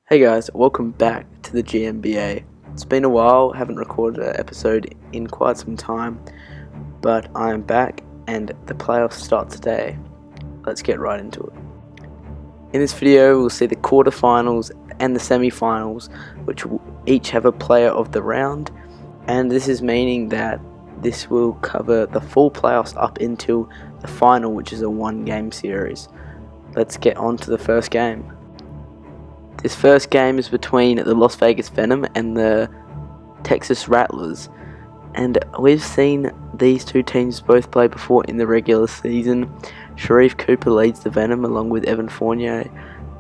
Hey guys, welcome back to the GNBA. It's been a while, haven't recorded an episode in quite some time, but I am back and the playoffs start today. Let's get right into it. In this video we'll see the quarterfinals and the semi-finals, which will each have a player of the round, and this is meaning that this will cover the full playoffs up until the final, which is a one-game series. Let's get on to the first game. This first game is between the Las Vegas Venom and the Texas Rattlers, and we've seen these two teams both play before in the regular season. Sharif Cooper leads the Venom along with Evan Fournier,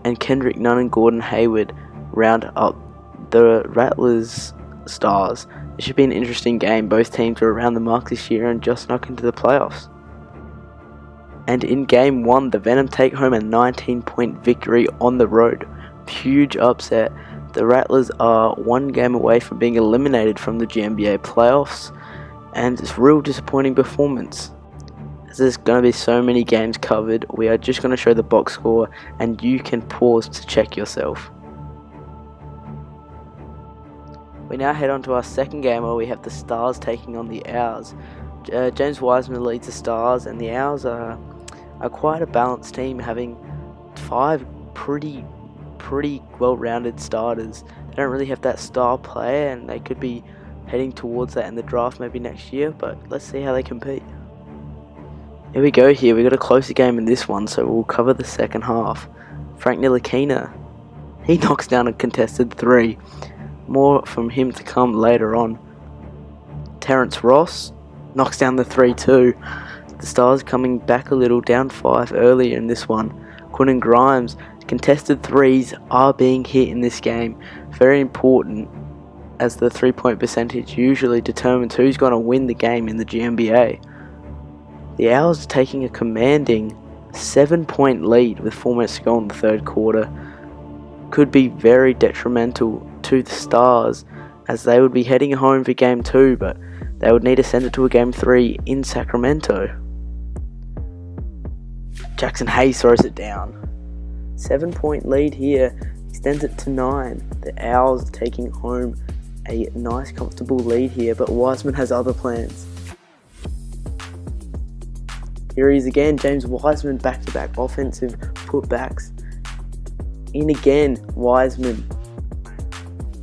and Kendrick Nunn and Gordon Hayward round up the Rattlers stars. It should be an interesting game. Both teams are around the mark this year and just snuck into the playoffs. And in game 1, the Venom take home a 19-point victory on the road. Huge upset. The Rattlers are one game away from being eliminated from the GNBA playoffs, and it's a real disappointing performance. As there's going to be so many games covered, we are just going to show the box score and you can pause to check yourself. We now head on to our second game where we have the Stars taking on the Owls. James Wiseman leads the Stars, and the Owls are quite a balanced team, having 5 pretty well-rounded starters. They don't really have that star player, and they could be heading towards that in the draft maybe next year, but let's see how they compete. Here we go. We got a closer game in this one, so we'll cover the second half. Frank Ntilikina, he knocks down a contested 3. More from him to come later on. Terrence Ross knocks down the 3 too. The Stars coming back a little, down 5 earlier in this one. Quentin Grimes, contested 3s are being hit in this game. Very important, as the 3-point percentage usually determines who's going to win the game in the GNBA. The Owls are taking a commanding 7-point lead with 4 minutes to go in the third quarter. Could be very detrimental to the Stars, as they would be heading home for game 2, but they would need to send it to a game 3 in Sacramento. Jackson Hayes throws it down. 7-point lead here, extends it to 9. The Owls are taking home a nice comfortable lead here, but Wiseman has other plans. Here he is again, James Wiseman, back-to-back offensive putbacks. In again, Wiseman.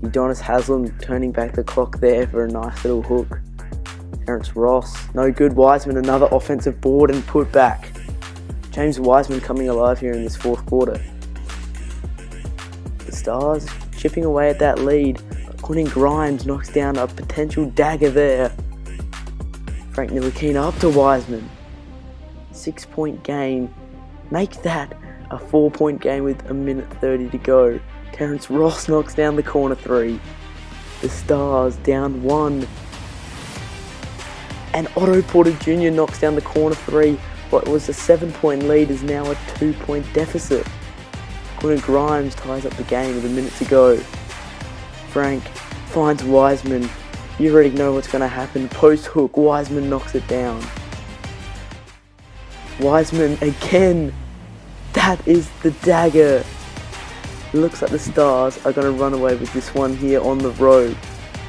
Udonis Haslem turning back the clock there for a nice little hook. Terrence Ross, no good. Wiseman, another offensive board and put back. James Wiseman coming alive here in this fourth quarter. The Stars chipping away at that lead, but Quentin Grimes knocks down a potential dagger there. Frank Ntilikina up to Wiseman. 6-point game. Make that a 4-point game with a minute 30 to go. Terrence Ross knocks down the corner 3. The Stars down 1. And Otto Porter Jr. knocks down the corner 3. What was a 7-point lead is now a 2-point deficit. Quentin Grimes ties up the game with a minute to go. Frank finds Wiseman. You already know what's going to happen. Post hook, Wiseman knocks it down. Wiseman again. That is the dagger. It looks like the Stars are going to run away with this one here on the road.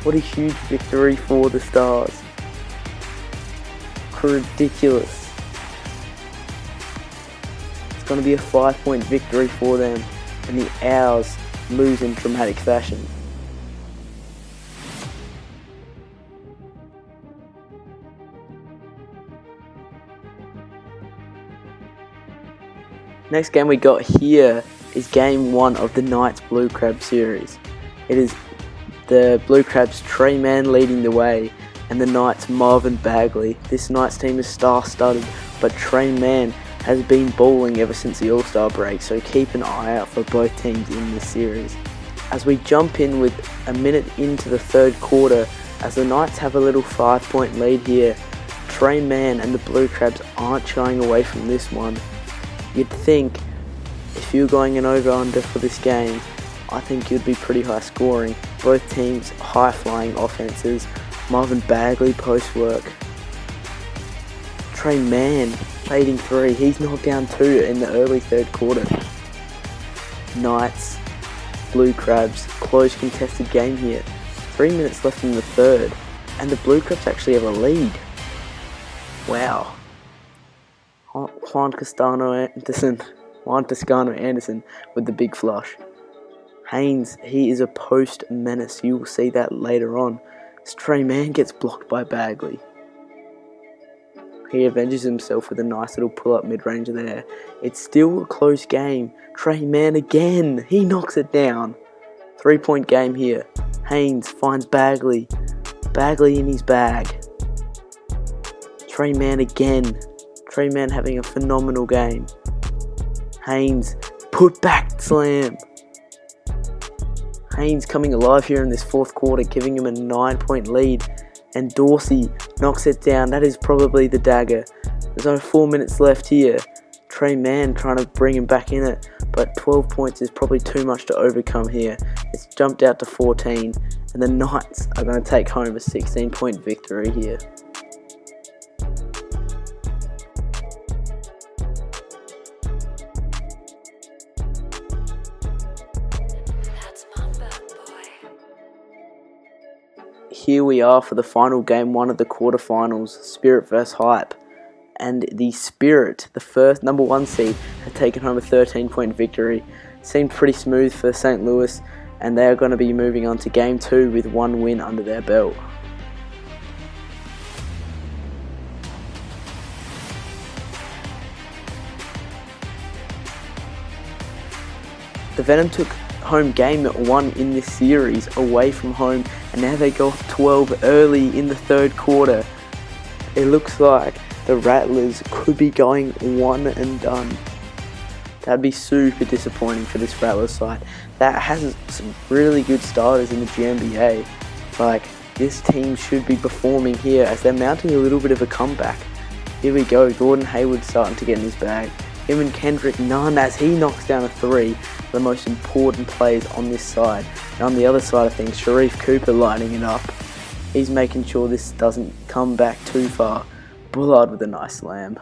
What a huge victory for the Stars. Ridiculous. It's going to be a 5-point victory for them, and the Owls lose in dramatic fashion. Next game we got here is game 1 of the Knights Blue Crab series. It is the Blue Crabs Trey Mann leading the way, and the Knights Marvin Bagley. This Knights team is star-studded, but Trey Mann has been balling ever since the All-Star break, so keep an eye out for both teams in this series. As we jump in with a minute into the third quarter, as the Knights have a little 5-point lead here, Trey Mann and the Blue Crabs aren't shying away from this one. You'd think if you were going an over-under for this game, I think you'd be pretty high scoring. Both teams high-flying offenses. Marvin Bagley post work. Trey Mann leading 3. He's knocked down 2 in the early third quarter. Knights Blue Crabs. Close contested game here. 3 minutes left in the third, and the Blue Crabs actually have a lead. Wow. Juan Toscano Anderson with the big flush. Haynes, he is a post menace. You will see that later on. Stray Man gets blocked by Bagley. He avenges himself with a nice little pull-up mid-range there. It's still a close game. Trey Man again. He knocks it down. 3-point game here. Haynes finds Bagley. Bagley in his bag. Trey Man again. Trey Man having a phenomenal game. Haynes, put back slam. Haynes coming alive here in this fourth quarter, giving him a 9-point lead. And Dorsey knocks it down. That is probably the dagger. There's only 4 minutes left here. Trey Man trying to bring him back in it, but 12 points is probably too much to overcome here. It's jumped out to 14, and the Knights are going to take home a 16-point victory here. Here we are for the final game 1 of the quarterfinals, Spirit vs Hype. And the Spirit, the first number 1 seed, have taken home a 13-point victory. Seemed pretty smooth for St. Louis, and they are going to be moving on to game 2 with 1 win under their belt. The Venom took home game 1 in this series away from home, and now they go up 12 early in the third quarter. It looks like the Rattlers could be going one and done. That'd be super disappointing for this Rattlers side. That has some really good starters in the GNBA. Like, this team should be performing here as they're mounting a little bit of a comeback. Here we go, Gordon Hayward starting to get in his bag. Him and Kendrick Nunn as he knocks down a 3, the most important players on this side. And on the other side of things, Sharif Cooper lining it up. He's making sure this doesn't come back too far. Bullard with a nice slam.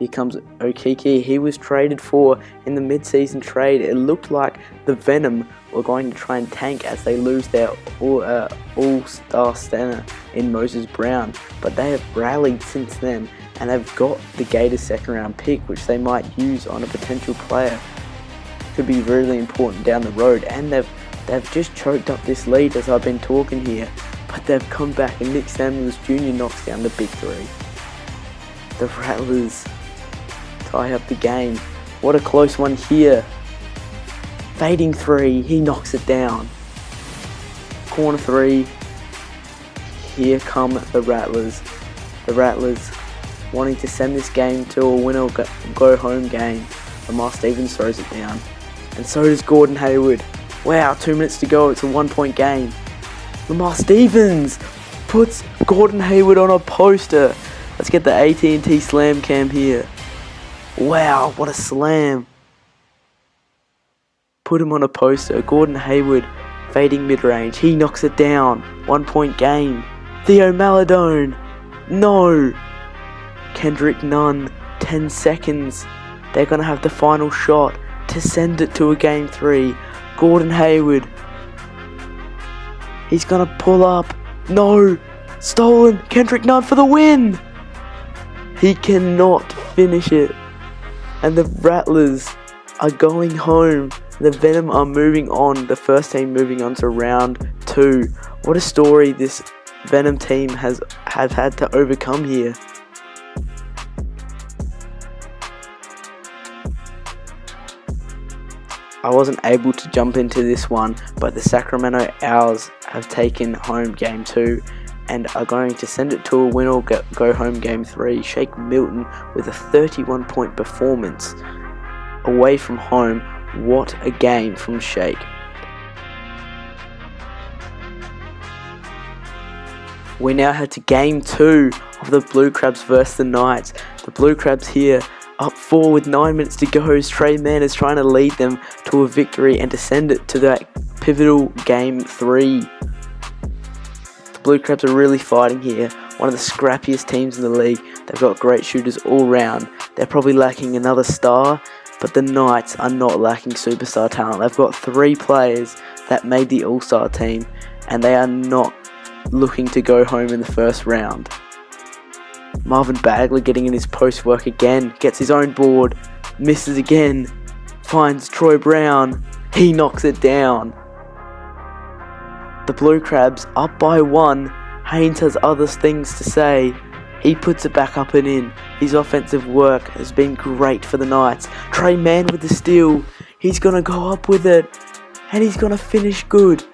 Here comes Okiki. He was traded for in the mid-season trade. It looked like the Venom were going to try and tank as they lose their all-star center in Moses Brown. But they have rallied since then, and they've got the Gators second-round pick, which they might use on a potential player. Could be really important down the road, and they've just choked up this lead as I've been talking here. But they've come back, and Nick Samuels Jr. knocks down the big 3. The Rattlers tie up the game. What a close one here. Fading 3, he knocks it down. Corner 3. Here come the Rattlers. The Rattlers wanting to send this game to a win or go home game. Lamar Stevens throws it down. And so does Gordon Hayward. Wow, 2 minutes to go. It's a 1-point game. Lamar Stevens puts Gordon Hayward on a poster. Let's get the AT&T slam cam here. Wow, what a slam. Put him on a poster. Gordon Hayward fading mid-range. He knocks it down. 1-point game. Theo Maladone. No. Kendrick Nunn. 10 seconds. They're going to have the final shot to send it to a game 3. Gordon Hayward. He's going to pull up. No. Stolen. Kendrick Nunn for the win. He cannot finish it. And the Rattlers are going home. The Venom are moving on. The first team moving on to round 2. What a story this Venom team have had to overcome here. I wasn't able to jump into this one, but the Sacramento Owls have taken home game 2 and are going to send it to a win or go home game 3. Shake Milton with a 31-point performance away from home. What a game from Shake. We now head to game 2 of the Blue Crabs versus the Knights. The Blue Crabs here up 4 with 9 minutes to go. Trey Man is trying to lead them to a victory and to send it to that pivotal game 3. The Blue Crabs are really fighting here. One of the scrappiest teams in the league. They've got great shooters all round. They're probably lacking another star, But the Knights are not lacking superstar talent. They've got 3 players that made the All-Star team, and they are not looking to go home in the first round. Marvin Bagley getting in his post work again, gets his own board, misses again, finds Troy Brown, he knocks it down. The Blue Crabs up by 1, Haynes has other things to say. He puts it back up and in. His offensive work has been great for the Knights. Trey Mann with the steal, he's going to go up with it, and he's going to finish good.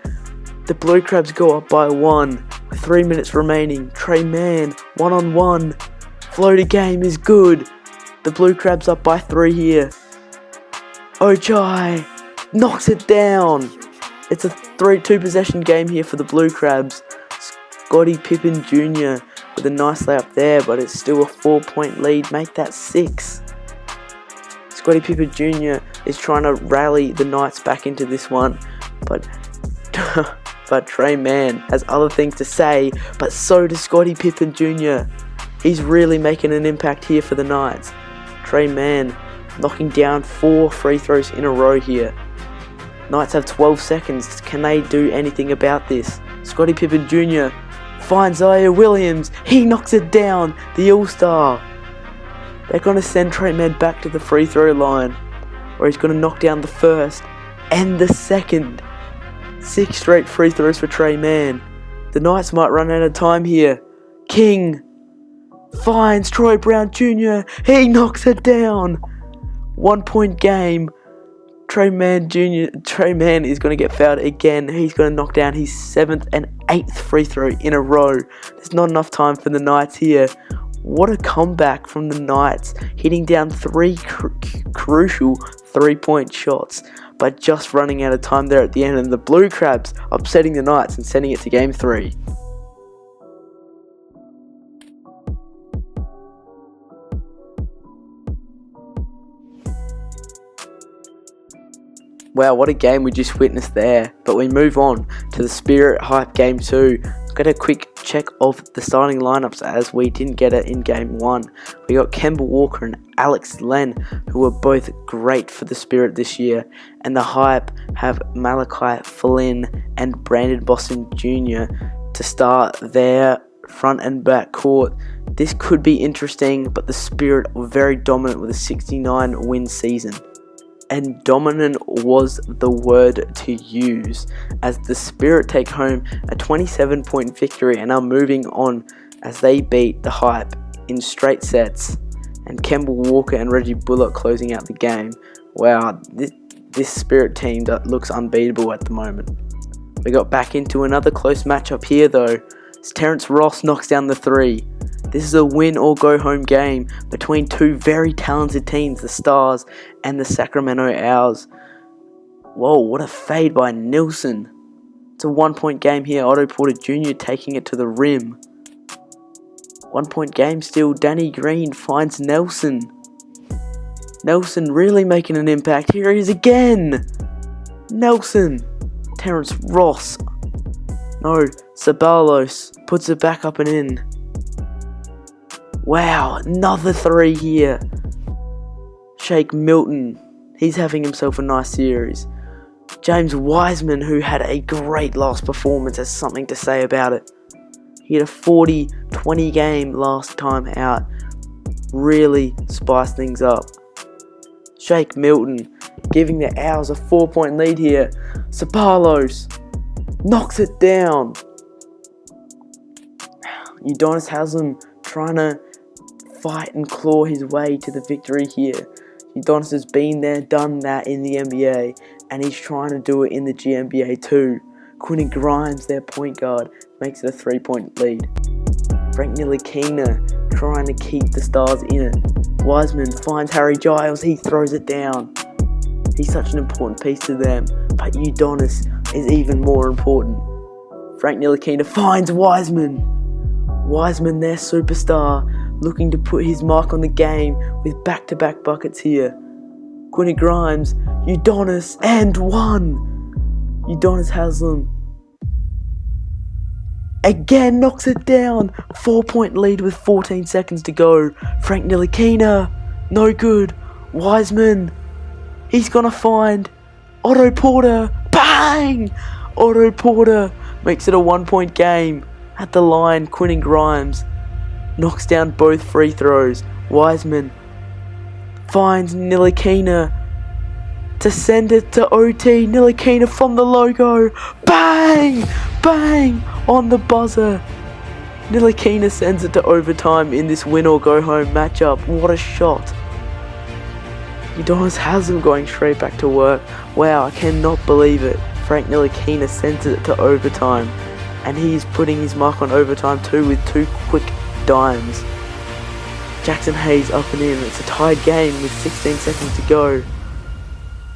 The Blue Crabs go up by 1, with 3 minutes remaining. Trey Mann, 1-on-1, floater game is good. The Blue Crabs up by 3 here. Ochai knocks it down. It's a 2 possession game here for the Blue Crabs. Scottie Pippen Jr. with a nice layup there, but it's still a 4-point lead. Make that 6. Scottie Pippen Jr. is trying to rally the Knights back into this one, but Trey Mann has other things to say, but so does Scottie Pippen Jr. He's really making an impact here for the Knights. Trey Mann knocking down 4 free throws in a row here. Knights have 12 seconds. Can they do anything about this? Scottie Pippen Jr. finds Zaire Williams. He knocks it down. The All-Star. They're going to send Trey Mann back to the free throw line, where he's going to knock down the first and the second. 6 straight free throws for Trey Mann. The Knights might run out of time here. King finds Troy Brown Jr. He knocks it down. 1-point game. Trey Mann is going to get fouled again. He's going to knock down his 7th and 8th free throw in a row. There's not enough time for the Knights here. What a comeback from the Knights, hitting down 3 crucial 3-point shots, but just running out of time there at the end, and the Blue Crabs upsetting the Knights and sending it to Game 3. Wow, what a game we just witnessed there. But we move on to the Spirit Hype Game 2. Got a quick check of the starting lineups, as we didn't get it in Game 1. We got Kemba Walker and Alex Len, who were both great for the Spirit this year. And the Hype have Malachi Flynn and Brandon Boston Jr. to start their front and back court. This could be interesting, but the Spirit were very dominant with a 69-win season. And dominant was the word to use, as the Spirit take home a 27-point victory and are moving on as they beat the Hype in straight sets, and Kemba Walker and Reggie Bullock closing out the game. Wow, this Spirit team that looks unbeatable at the moment. We got back into another close matchup here though, as Terrence Ross knocks down the 3. This is a win or go home game between 2 very talented teams, the Stars and the Sacramento Owls. Whoa, what a fade by Nelson. It's a 1-point game here. Otto Porter Jr. taking it to the rim. 1-point game still. Danny Green finds Nelson. Nelson really making an impact. Here he is again. Nelson. Terrence Ross. No, Sabalos puts it back up and in. Wow, another 3 here. Shake Milton, he's having himself a nice series. James Wiseman, who had a great last performance, has something to say about it. He had a 40-20 game last time out. Really spiced things up. Shake Milton, giving the Owls a 4-point lead here. Sabalos knocks it down. Udonis Haslem trying to fight and claw his way to the victory here. Udonis has been there, done that in the NBA, and he's trying to do it in the GNBA too. Quentin Grimes, their point guard, makes it a 3-point lead. Frank Ntilikina trying to keep the Stars in it. Wiseman finds Harry Giles, he throws it down. He's such an important piece to them, but Udonis is even more important. Frank Ntilikina finds Wiseman. Wiseman, their superstar, looking to put his mark on the game with back-to-back buckets here. Quentin Grimes, Udonis, and 1. Udonis Haslem again knocks it down. 4-point lead with 14 seconds to go. Frank Ntilikina, no good. Wiseman, He's gonna find Otto Porter. Bang! Otto Porter makes it a 1-point game. At the line, Quentin Grimes knocks down both free throws. Wiseman finds Ntilikina to send it to OT. Ntilikina from the logo. Bang! Bang! On the buzzer. Ntilikina sends it to overtime in this win or go home matchup. What a shot. Udonis Haslem going straight back to work. Wow, I cannot believe it. Frank Ntilikina sends it to overtime. And he's putting his mark on overtime too with 2 quick dimes. Jackson Hayes up and in. It's a tied game with 16 seconds to go.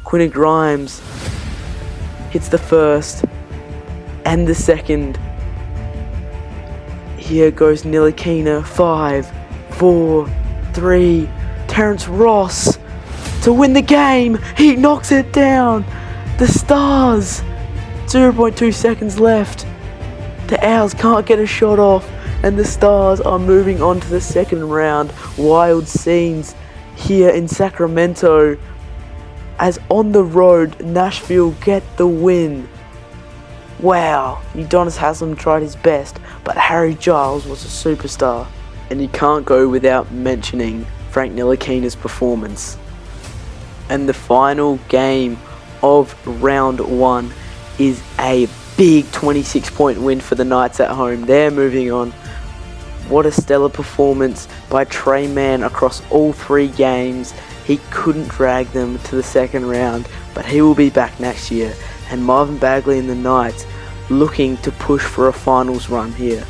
Quentin Grimes hits the first and the second. Here goes Ntilikina. 5, 4, 3. Terrence Ross to win the game. He knocks it down. The Stars. 0.2 seconds left. The Owls can't get a shot off, and the Stars are moving on to the second round. Wild scenes here in Sacramento as on the road, Nashville get the win. Wow, Udonis Haslem tried his best, but Harry Giles was a superstar. And you can't go without mentioning Frank Ntilikina's performance. And the final game of round 1 is a big 26-point win for the Knights at home. They're moving on. What a stellar performance by Trey Mann across all 3 games. He couldn't drag them to the second round, but he will be back next year. And Marvin Bagley and the Knights looking to push for a finals run here.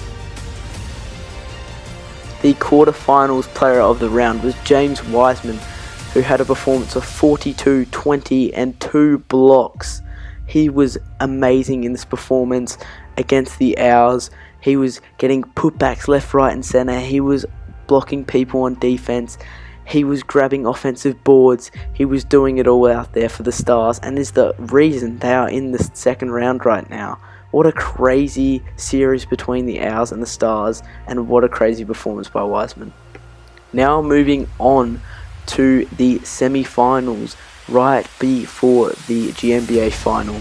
The quarterfinals player of the round was James Wiseman, who had a performance of 42, 20 and 2 blocks. He was amazing in this performance against the Owls. He was getting putbacks left, right and centre. He was blocking people on defence. He was grabbing offensive boards. He was doing it all out there for the Stars, and is the reason they are in the second round right now. What a crazy series between the Owls and the Stars, and what a crazy performance by Wiseman. Now moving on to the semi-finals right before the GNBA final.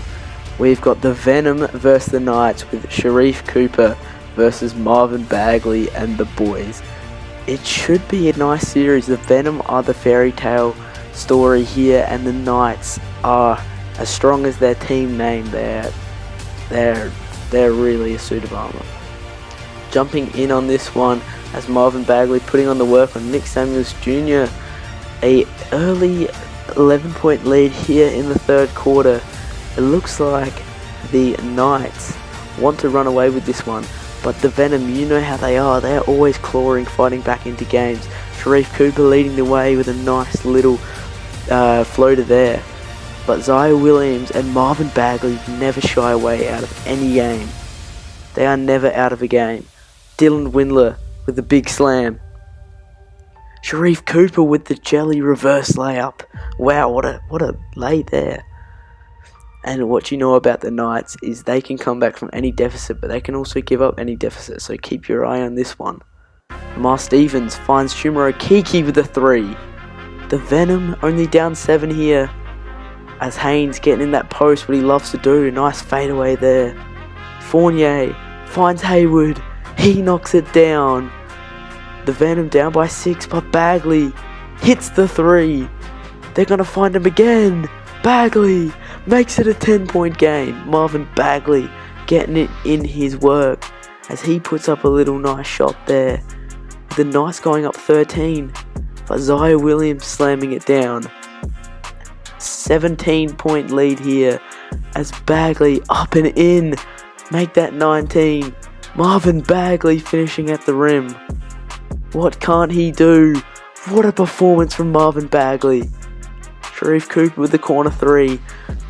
We've got the Venom versus the Knights with Sharif Cooper versus Marvin Bagley and the boys. It should be a nice series. The Venom are the fairy tale story here, and the Knights are as strong as their team name. They're really a suit of armor. Jumping in on this one as Marvin Bagley putting on the work on Nick Samuels Jr. A early 11-point lead here in the third quarter. It looks like the Knights want to run away with this one, but the Venom, you know how they are. They're always clawing, fighting back into games. Sharif Cooper leading the way with a nice little floater there. But Zaya Williams and Marvin Bagley never shy away out of any game. They are never out of a game. Dylan Windler with the big slam. Sharif Cooper with the jelly reverse layup. Wow, what a lay there. And what you know about the Knights is they can come back from any deficit, but they can also give up any deficit, so keep your eye on this one. Lamar Stevens finds Chuma Okeke with a 3. The Venom only down 7 here, as Haynes getting in that post, what he loves to do. Nice fadeaway there. Fournier finds Hayward. He knocks it down. The Venom down by 6, but Bagley hits the 3. They're going to find him again. Bagley makes it a 10-point game. Marvin Bagley getting it in his work as he puts up a little nice shot there. The Knights going up 13, but Zaya Williams slamming it down. 17-point lead here as Bagley up and in. Make that 19. Marvin Bagley finishing at the rim. What can't he do? What a performance from Marvin Bagley. Sharif Cooper with the corner 3.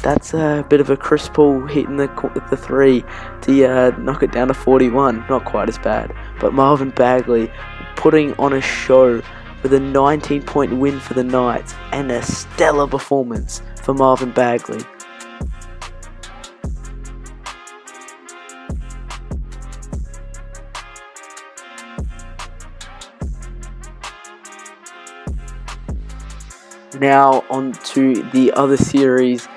That's a bit of a Chris Paul hitting the 3 to knock it down to 41. Not quite as bad. But Marvin Bagley putting on a show with a 19-point win for the Knights, and a stellar performance for Marvin Bagley. Now on to the other series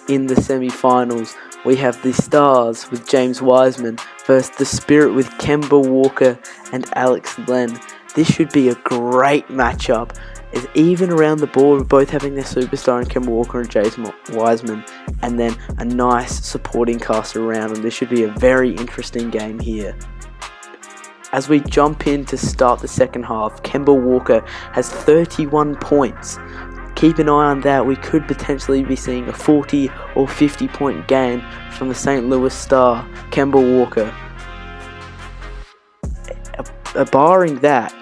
in the semi-finals. We have the Stars with James Wiseman versus the Spirit with Kemba Walker and Alex Len. This should be a great matchup, as even around the board, both having their superstar in Kemba Walker and James Wiseman, and then a nice supporting cast around them. This should be a very interesting game here. As we jump in to start the second half, Kemba Walker has 31 points. Keep an eye on that. We could potentially be seeing a 40 or 50 point game from the St. Louis Star, Kemba Walker. Barring that,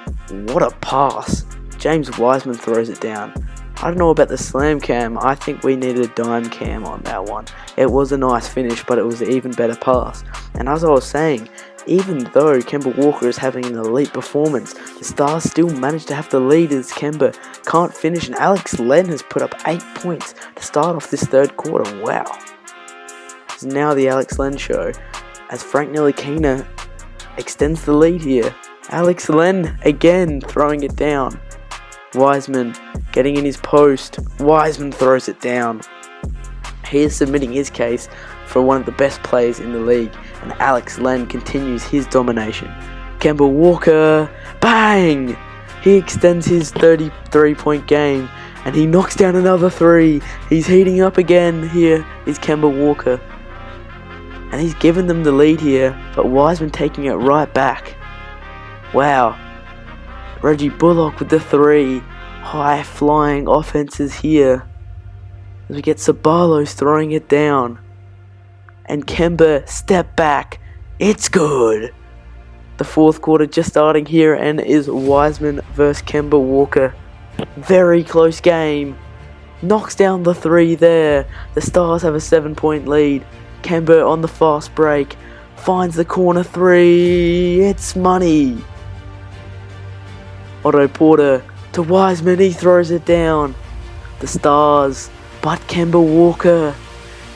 what a pass. James Wiseman throws it down. I don't know about the slam cam. I think we needed a dime cam on that one. It was a nice finish, but it was an even better pass. And as I was saying, even though Kemba Walker is having an elite performance, the Stars still managed to have the lead as Kemba can't finish, and Alex Len has put up 8 points to start off this third quarter. Wow. It's now the Alex Len show as Frank Ntilikina extends the lead here. Alex Len again throwing it down. Wiseman getting in his post. Wiseman throws it down. He is submitting his case for one of the best players in the league, and Alex Len continues his domination. Kemba Walker, bang! He extends his 33-point game, and he knocks down another three. He's heating up again. Here is Kemba Walker, and he's given them the lead here, but Wiseman taking it right back. Wow. Reggie Bullock with the three. High-flying offenses here. As we get Sabalos throwing it down. And Kemba, step back. It's good. The fourth quarter just starting here, and is Wiseman versus Kemba Walker. Very close game. Knocks down the three there. The Stars have a 7-point lead. Kemba on the fast break. Finds the corner three. It's money. Otto Porter to Wiseman. He throws it down. The Stars. But Kemba Walker.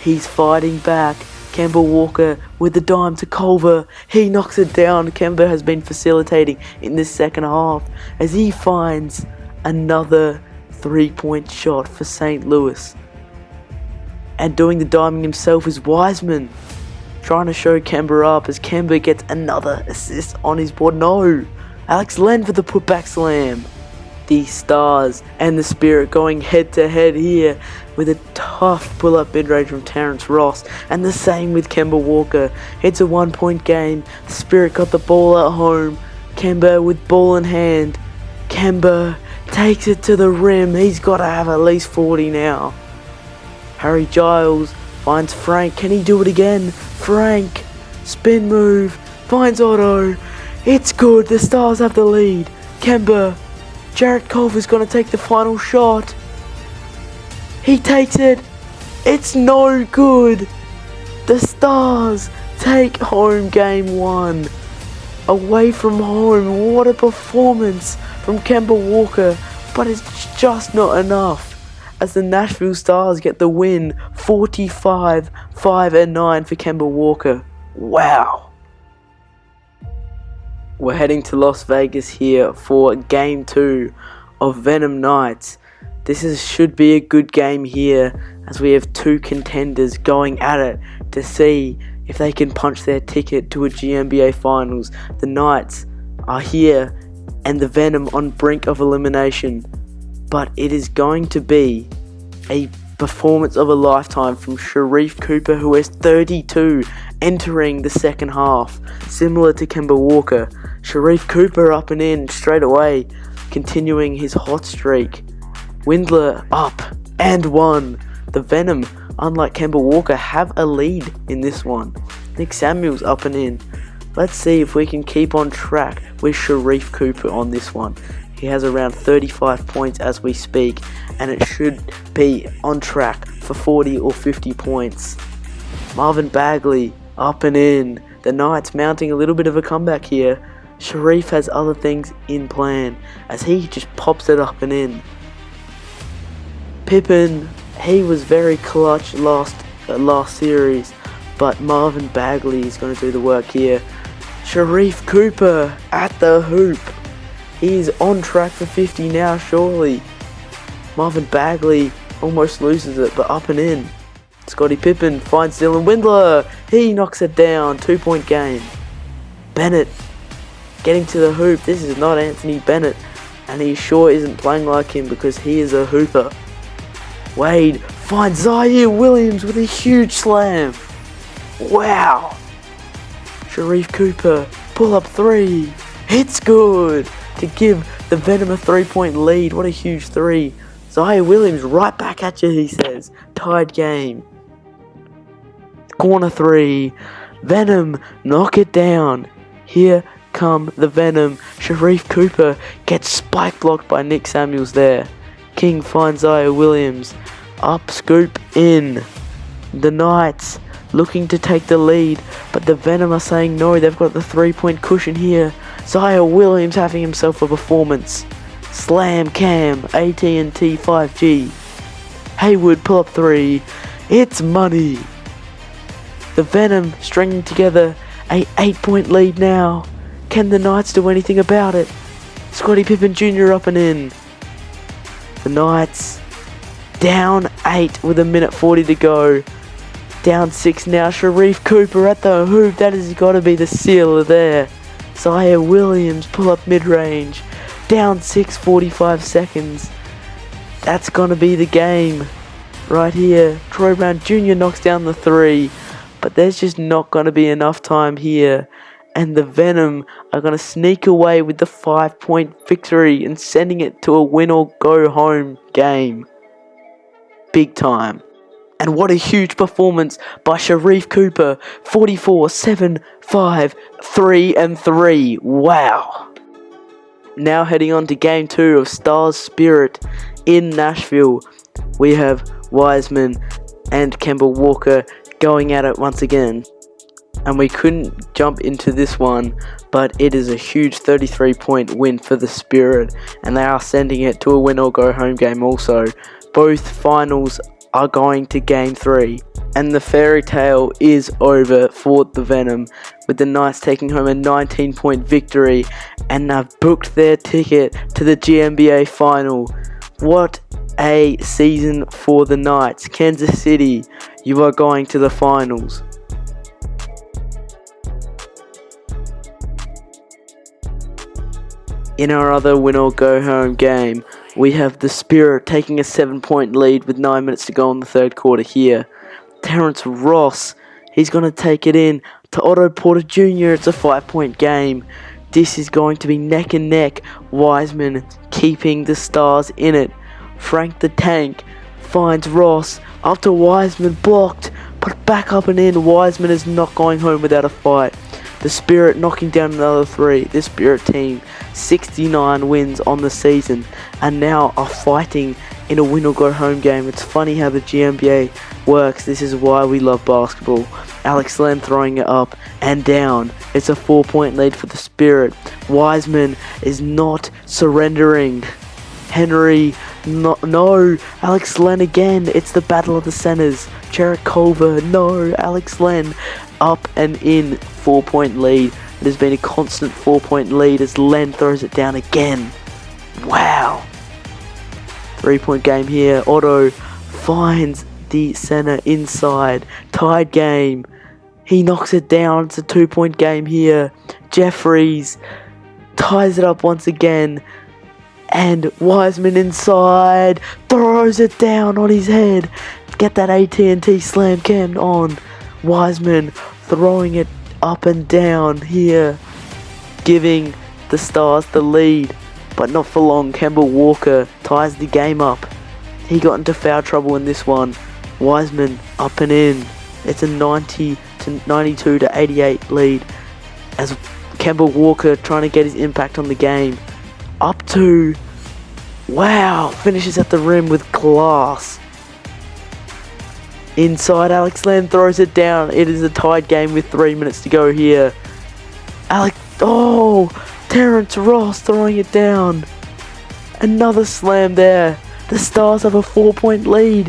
He's fighting back. Kemba Walker with the dime to Culver. He knocks it down. Kemba has been facilitating in this second half as he finds another 3-point shot for St. Louis. And doing the diming himself is Wiseman, trying to show Kemba up as Kemba gets another assist on his board. No! Alex Len for the putback slam. The Stars and the Spirit going head to head here with a tough pull-up mid-range from Terrence Ross, and the same with Kemba Walker. It's a 1-point game. The Spirit got the ball at home. Kemba with ball in hand. Kemba takes it to the rim. He's got to have at least 40 now. Harry Giles finds Frank. Can he do it again? Frank, spin move, finds Otto. It's good. The Stars have the lead. Kemba. Jarrett Culver's going to take the final shot. He takes it. It's no good. The Stars take home game one. Away from home. What a performance from Kemba Walker. But it's just not enough, as the Nashville Stars get the win. 45-5-9 for Kemba Walker. Wow. We're heading to Las Vegas here for Game 2 of Venom Nights. This should be a good game here, as we have two contenders going at it to see if they can punch their ticket to a GNBA Finals. The Knights are here and the Venom on brink of elimination. But it is going to be a performance of a lifetime from Sharif Cooper, who has 32 entering the second half, similar to Kemba Walker. Sharif Cooper up and in straight away, continuing his hot streak. Windler up and one. The Venom, unlike Kemba Walker, have a lead in this one. Nick Samuels up and in. Let's see if we can keep on track with Sharif Cooper on this one. He has around 35 points as we speak, and it should be on track for 40 or 50 points. Marvin Bagley up and in. The Knights mounting a little bit of a comeback here. Sharif has other things in plan as he just pops it up and in. Pippen, he was very clutch last series, but Marvin Bagley is going to do the work here. Sharif Cooper at the hoop. He is on track for 50 now, surely. Marvin Bagley almost loses it, but up and in. Scottie Pippen finds Dylan Windler. He knocks it down. 2-point game. Bennett getting to the hoop. This is not Anthony Bennett, and he sure isn't playing like him because he is a hooper. Wade finds Zaire Williams with a huge slam. Wow. Sharif Cooper, pull-up three. It's good to give the Venom a 3-point lead. What a huge three. Zaire Williams right back at you, he says. Tied game. Corner three. Venom, knock it down. Here come the Venom. Sharif Cooper gets spike blocked by Nick Samuels there. King finds Zaire Williams. Up scoop in. The Knights looking to take the lead, but the Venom are saying no. They've got the 3-point cushion here. Zaire Williams having himself a performance. Slam cam, AT&T 5G. Haywood pull up three. It's money. The Venom stringing together a 8-point lead now. Can the Knights do anything about it? Scottie Pippen Jr. up and in. The Knights down 8 with 1:40 to go. Down 6 now. Sharif Cooper at the hoop. That has got to be the sealer there. Zaire Williams pull up mid-range. Down 6, 45 seconds. That's going to be the game right here. Troy Brown Jr. knocks down the 3. But there's just not going to be enough time here. And the Venom are going to sneak away with the 5-point victory and sending it to a win or go home game. Big time. And what a huge performance by Sharif Cooper. 44, 7, 5, 3 and 3. Wow. Now heading on to game 2 of Stars Spirit in Nashville. We have Wiseman and Kemba Walker going at it once again. And we couldn't jump into this one, but it is a huge 33-point win for the Spirit. And they are sending it to a win or go home game also. Both finals are going to game 3, and the fairy tale is over for the Venom, with the Knights taking home a 19-point victory, and they've booked their ticket to the GNBA final. What a season for the Knights. Kansas City, you are going to the finals. In our other win or go home game, we have the Spirit taking a 7-point lead with 9 minutes to go in the third quarter here. Terrence Ross, he's going to take it in to Otto Porter Jr. It's a 5-point game. This is going to be neck and neck. Wiseman keeping the Stars in it. Frank the Tank finds Ross. Up to Wiseman, blocked, but back up and in. Wiseman is not going home without a fight. The Spirit knocking down another 3. This Spirit team, 69 wins on the season, and now are fighting in a win or go home game. It's funny how the GNBA works. This is why we love basketball. Alex Len throwing it up and down. It's a 4-point lead for the Spirit. Wiseman is not surrendering. Henry, no. Alex Len again. It's the battle of the centers. Jarrett Culver, no. Alex Len up and in. 4-point lead. It has been a constant 4-point lead as Len throws it down again. Wow. 3-point game here. Otto finds the center inside. Tied game. He knocks it down. It's a 2-point game here. Jeffries ties it up once again. And Wiseman inside. Throws it down on his head. Get that AT&T slam cam on. Wiseman throwing it up and down here, giving the Stars the lead, but not for long. Kemba Walker ties the game up. He got into foul trouble in this one. Wiseman up and in. It's a 92 to 88 lead as Kemba Walker trying to get his impact on the game. Up to, wow, finishes at the rim with class. Inside, Alex Len throws it down. It is a tied game with 3 minutes to go here. Terrence Ross throwing it down. Another slam there. The Stars have a 4-point lead.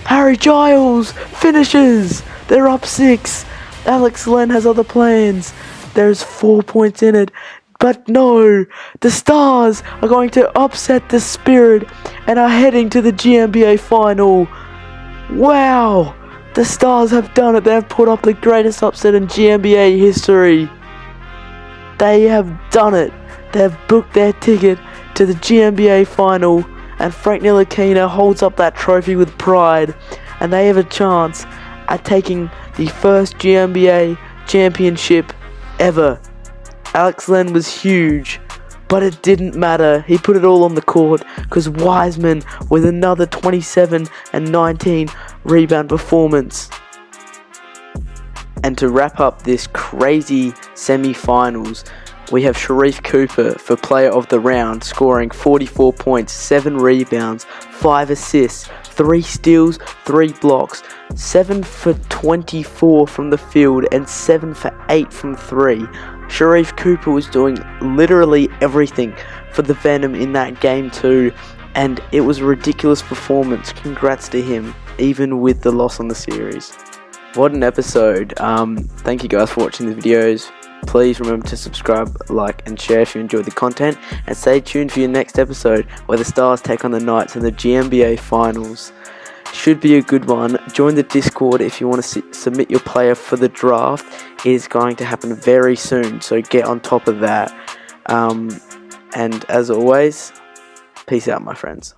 Harry Giles finishes. They're up 6. Alex Len has other plans. There's 4 points in it. But no, the Stars are going to upset the Spirit and are heading to the GNBA final. Wow, the Stars have done it. They have put up the greatest upset in GNBA history. They have done it. They have booked their ticket to the GNBA final, and Frank Ntilikina holds up that trophy with pride, and they have a chance at taking the first GNBA championship ever. Alex Len was huge, but it didn't matter. He put it all on the court because Wiseman with another 27 and 19 rebound performance. And to wrap up this crazy semi-finals, we have Sharife Cooper for player of the round, scoring 44 points, 7 rebounds, 5 assists, 3 steals, 3 blocks, 7 for 24 from the field and 7 for 8 from 3. Sharife Cooper was doing literally everything for the Venom in that game too, and it was a ridiculous performance. Congrats to him, even with the loss on the series. What an episode. Thank you guys for watching the videos. Please remember to subscribe, like and share if you enjoyed the content, and stay tuned for your next episode where the Stars take on the Knights in the GNBA finals. Should be a good one. Join the Discord if you want to submit your player for the draft. It is going to happen very soon, so get on top of that. And as always, peace out my friends.